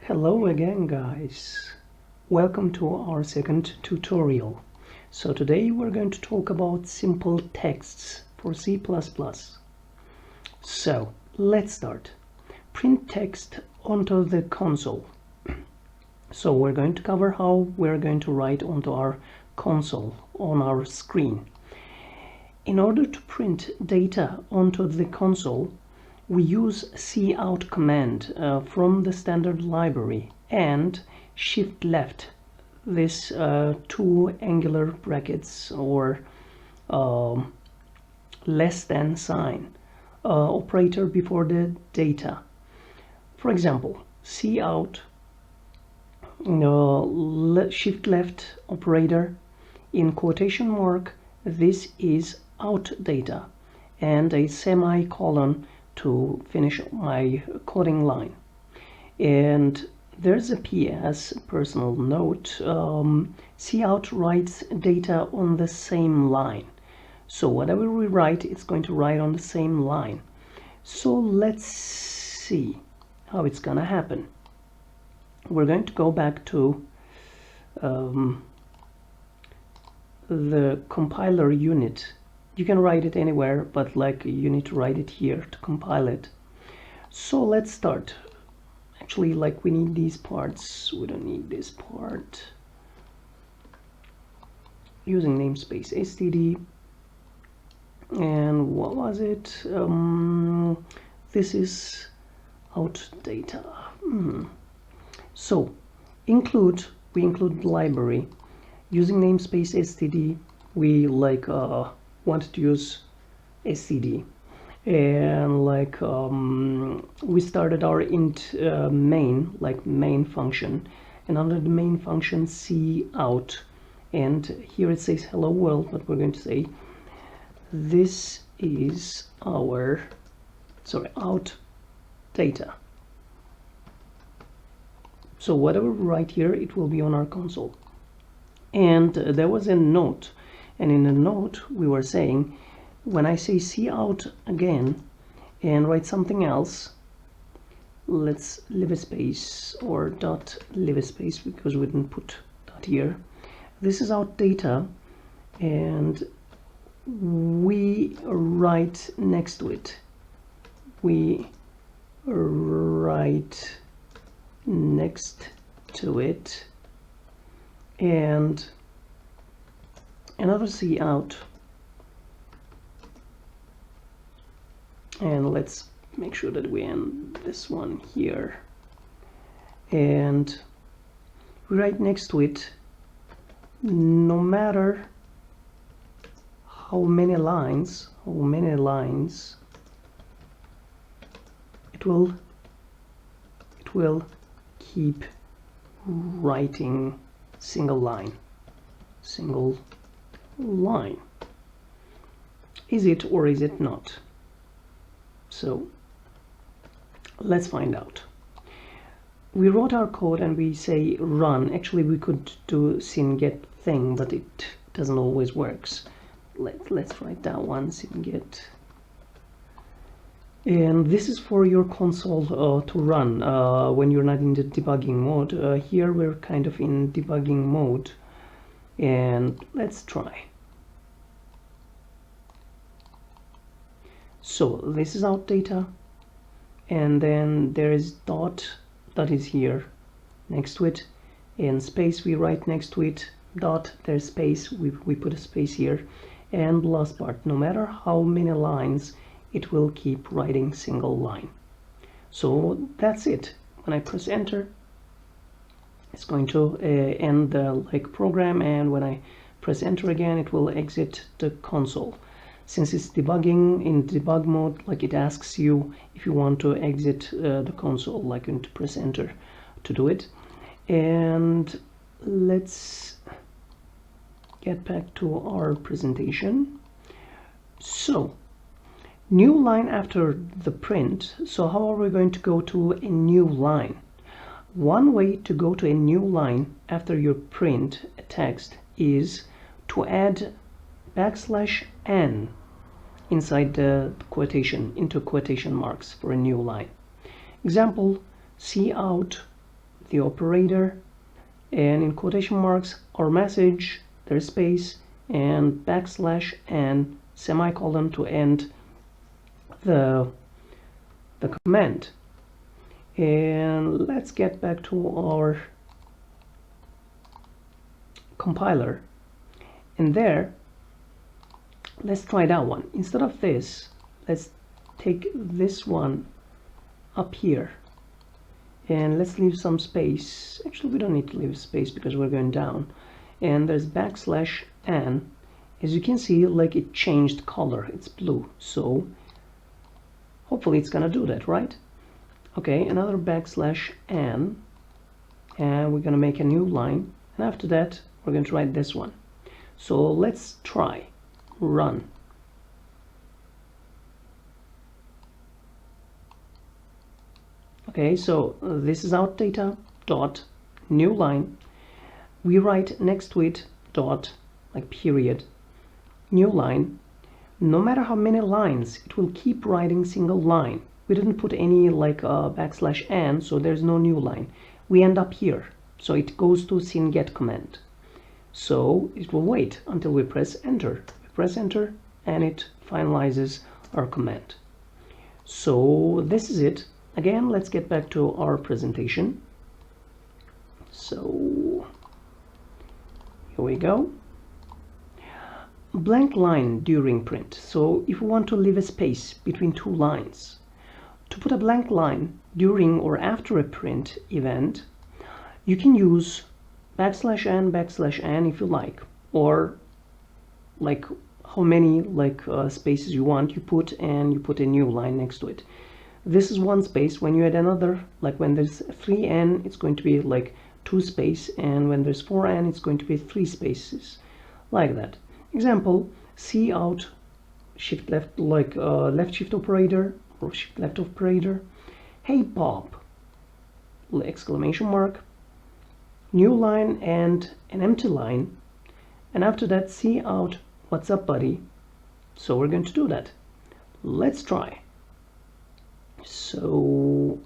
Hello again, guys. Welcome to our second tutorial. So today we're going to talk about simple texts for C++. So let's start. Print text onto the console. So we're going to cover how we're going to write onto our console on our screen. In order to print data onto the console, we use cout command from the standard library and shift left, this two angular brackets or less than sign operator before the data. For example, cout shift left operator in quotation mark, this is out data, and a semicolon to finish my coding line. And there's a PS personal note. Cout writes data on the same line, so whatever we write, it's going to write on the same line. So let's see how it's gonna happen. We're going to go back to the compiler unit. You can write it anywhere, but like you need to write it here to compile it. So let's start. Actually, like we need these parts. We don't need this part. Using namespace std. And what was it? This is out data. So we include the library. Using namespace std, we like wanted to use std, and like we started our int main, like main function, and under the main function cout, and here it says hello world, but we're going to say this is our out data. So whatever we write here, it will be on our console. And there was a note, and in the note we were saying, when I say cout again and write something else, let's leave a space or dot leave a space because we didn't put dot here. This is out data, and we write next to it. We write next to it and another cout, and let's make sure that we end this one here, and we write next to it, no matter how many lines it will keep writing single line. Is it or is it not? So let's find out. We wrote our code and we say run. Actually, we could do synget thing, but it doesn't always works. Let's write that one, synget. And this is for your console to run when you're not in the debugging mode. Here we're kind of in debugging mode, and let's try. So this is out data, and then there is dot that is here next to it, and space we write next to it, dot, there's space, we put a space here, and the last part, no matter how many lines, it will keep writing single line. So that's it. When I press enter, it's going to end the program, and when I press enter again, it will exit the console. Since it's debugging in debug mode, like it asks you if you want to exit the console, like you need to press enter to do it. And let's get back to our presentation. So new line after the print. So how are we going to go to a new line? One way to go to a new line after your print text is to add \n inside the quotation, into quotation marks for a new line. Example, cout the operator, and in quotation marks our message, there's space, and backslash and semicolon to end the command. And let's get back to our compiler, and there let's try that one. Instead of this, let's take this one up here and let's leave some space. Actually, we don't need to leave space because we're going down, and there's backslash n. As you can see, like, it changed color, it's blue, so hopefully it's gonna do that, right? Okay, another backslash n, and we're gonna make a new line, and after that we're going to write this one. So let's try run. Okay, so this is our data dot new line. We write next to it dot, like, period, new line. No matter how many lines, it will keep writing single line. We didn't put any like backslash n, so there's no new line. We end up here, so it goes to synget command. So it will wait until we press enter. We press enter and it finalizes our command. So this is it. Again, let's get back to our presentation. So here we go. Blank line during print. So if we want to leave a space between two lines, to put a blank line during or after a print event, you can use backslash n if you like, or like how many spaces you want, you put, and you put a new line next to it. This is one space. When you add another, like when there's 3n, it's going to be like 2 space, and when there's 4n, it's going to be 3 spaces, like that. Example, cout shift left, like left shift operator or shift left operator. Hey Bob, exclamation mark, new line and an empty line, and after that cout what's up buddy. So we're going to do that. Let's try. So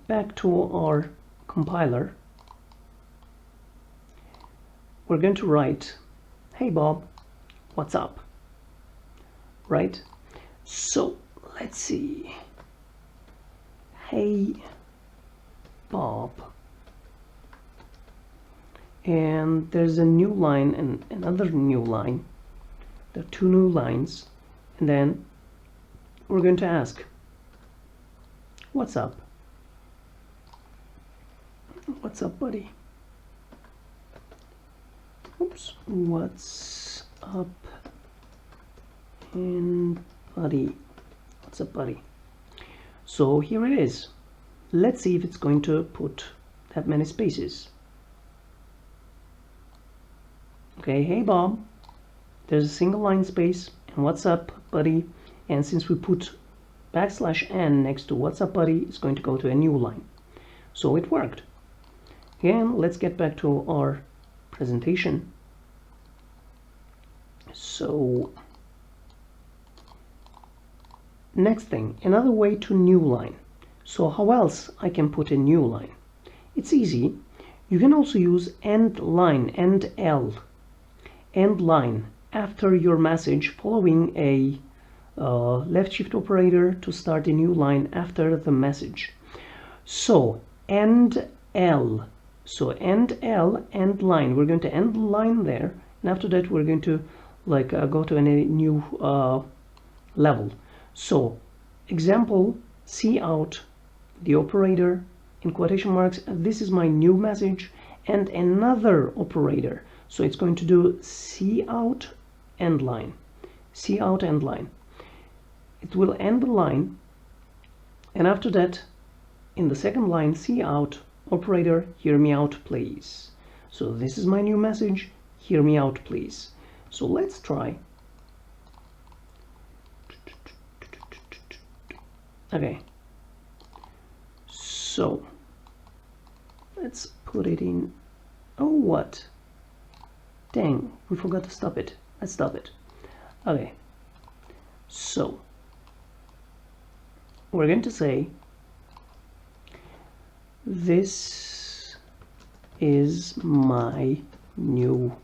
back to our compiler, we're going to write hey Bob, what's up, right? So let's see, hey Bob, and there's a new line and another new line. There are 2 new lines, and then we're going to ask what's up, what's up buddy. Oops, what's up and buddy, what's up buddy. So here it is. Let's see if it's going to put that many spaces. Okay, hey Bob, there's a single line space, and what's up buddy, and since we put backslash n next to what's up buddy, it's going to go to a new line. So it worked. Again, let's get back to our presentation. So next thing, another way to new line. So how else I can put a new line? It's easy. You can also use end line, endl, end line after your message, following a left shift operator to start a new line after the message. So endl, so endl, end line, we're going to end the line there, and after that we're going to go to a new level. So example, cout the operator in quotation marks, this is my new message, and another operator, so it's going to do cout end line, cout end line. It will end the line, and after that in the second line, cout operator, hear me out please. So this is my new message, hear me out please. So let's try. Okay, so let's put it in. Oh, what? Dang, we forgot to stop it. Let's stop it. Okay, so we're going to say this is my new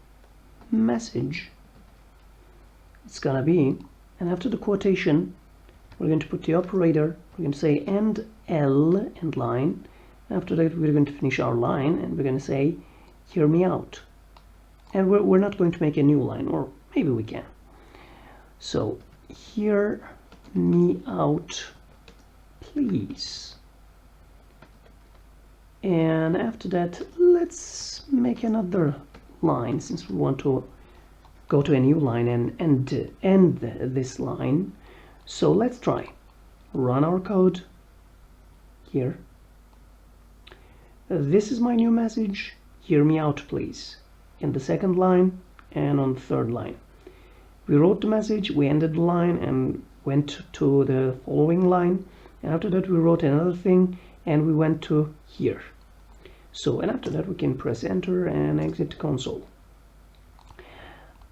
message. It's gonna be, and after the quotation we're going to put the operator, we're going to say end L, end line. After that we're going to finish our line and we're going to say hear me out, and we're not going to make a new line, or maybe we can. So hear me out please, and after that let's make another line, since we want to go to a new line and end this line. So let's try run our code here. This is my new message, hear me out please, in the second line and on the third line. We wrote the message, we ended the line and went to the following line, and after that we wrote another thing and we went to here. So, and after that we can press enter and exit the console.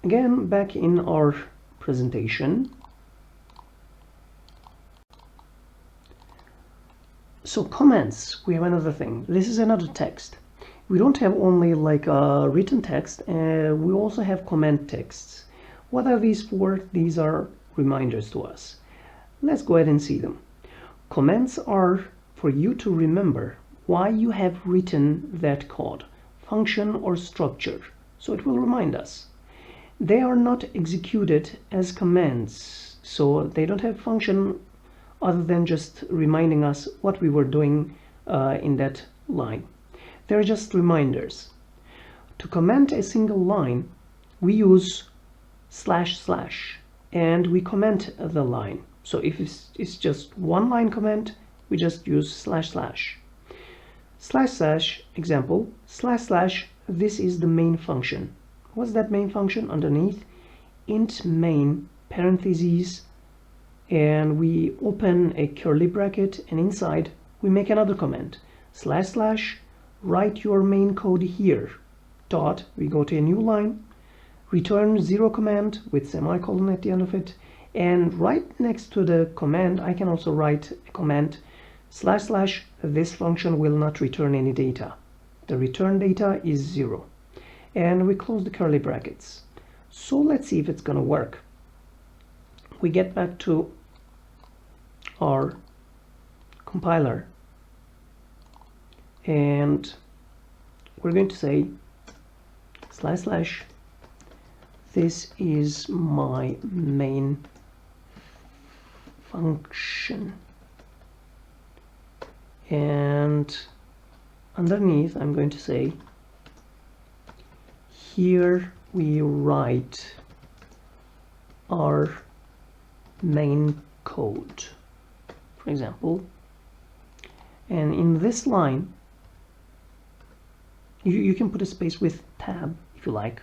Again, back in our presentation. So comments, we have another thing. This is another text. We don't have only like a written text, we also have comment texts. What are these for? These are reminders to us. Let's go ahead and see them. Comments are for you to remember why you have written that code, function or structure, so it will remind us. They are not executed as commands, so they don't have function other than just reminding us what we were doing in that line. They're just reminders. To comment a single line, we use // and we comment the line. So if it's just one line comment, we just use // example // this is the main function. What's that main function? Underneath int main parentheses, and we open a curly bracket, and inside we make another comment // write your main code here dot, we go to a new line, return 0 command with semicolon at the end of it, and right next to the command I can also write a command // this function will not return any data. The return data is 0, and we close the curly brackets. So let's see if it's gonna work. We get back to our compiler and we're going to say // this is my main function, and underneath I'm going to say here we write our main code, for example, and in this line you can put a space with tab if you like.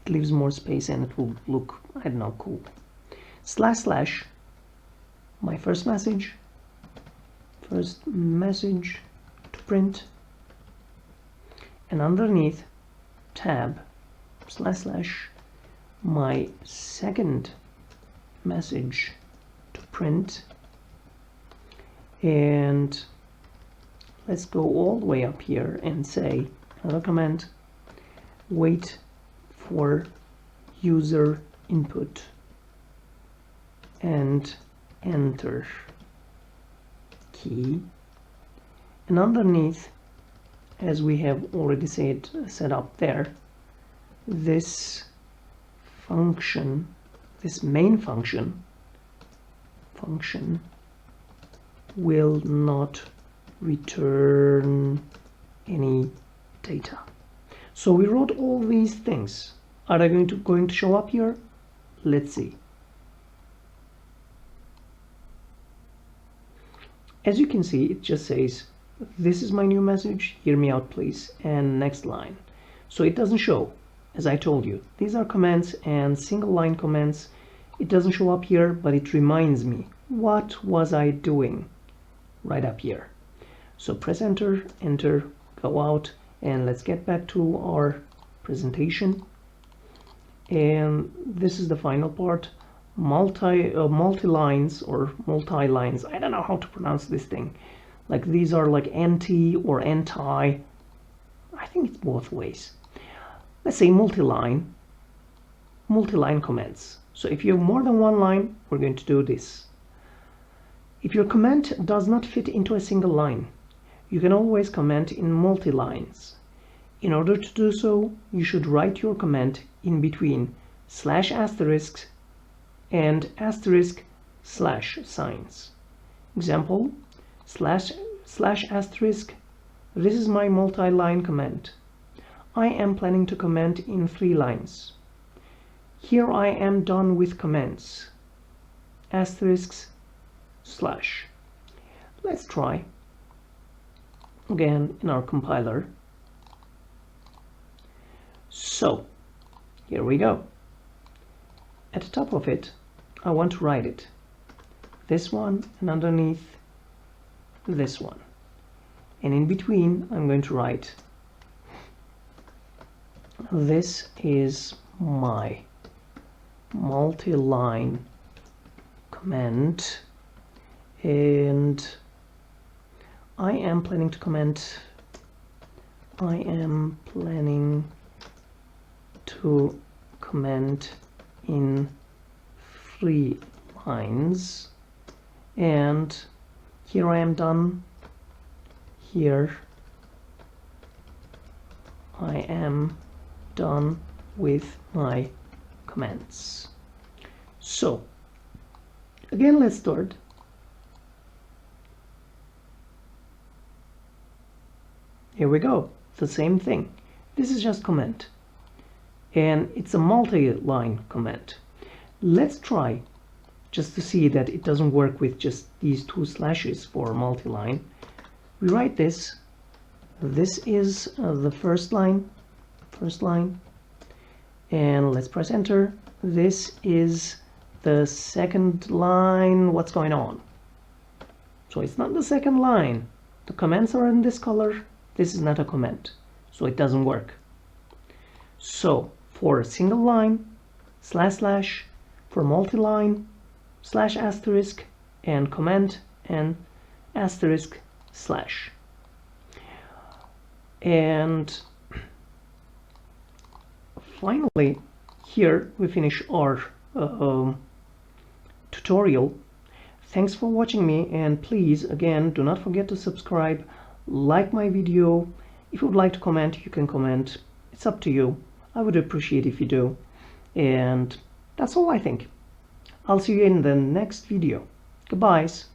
It leaves more space and it will look, I don't know, cool. // my first message to print, and underneath tab / my second message to print, and let's go all the way up here and say another command, wait for user input and enter key, and underneath, as we have already set up there, this function, this main function will not return any data. So we wrote all these things. Are they going to show up here? Let's see. As you can see, it just says this is my new message, hear me out please, and next line. So it doesn't show. As I told you, these are commands and single line commands. It doesn't show up here, but it reminds me what was I doing right up here. So press enter, go out, and let's get back to our presentation. And this is the final part, multilines or multi-lines. I don't know how to pronounce this thing. Like these are like anti or anti. I think it's both ways. Let's say multiline comments. So if you have more than one line, we're going to do this. If your comment does not fit into a single line, you can always comment in multi-lines. In order to do so, you should write your comment in between slash asterisks and asterisk slash signs. Example, slash asterisk, this is my multi-line comment. I am planning to comment in 3 lines. Here I am done with comments. Asterisks slash. Let's try again in our compiler. So here we go. At the top of it, I want to write it. This one, and underneath this one. And in between, I'm going to write, this is my multi-line comment, and I am planning to comment, in 3 lines, and here I am done. Here I am done with my comments. So again, let's start. Here we go, the same thing. This is just comment, and it's a multi-line comment. Let's try, just to see that it doesn't work with just these 2 slashes for multi-line. We write this. This is the first line, and let's press enter. This is the second line. What's going on? So it's not the second line. The comments are in this color. This is not a comment, so it doesn't work. So for a single line, slash, for multi-line, slash asterisk, and comment, and asterisk slash. And finally, here we finish our tutorial. Thanks for watching me, and please, again, do not forget to subscribe, like my video. If you would like to comment, you can comment. It's up to you. I would appreciate if you do. And that's all, I think. I'll see you in the next video. Goodbyes.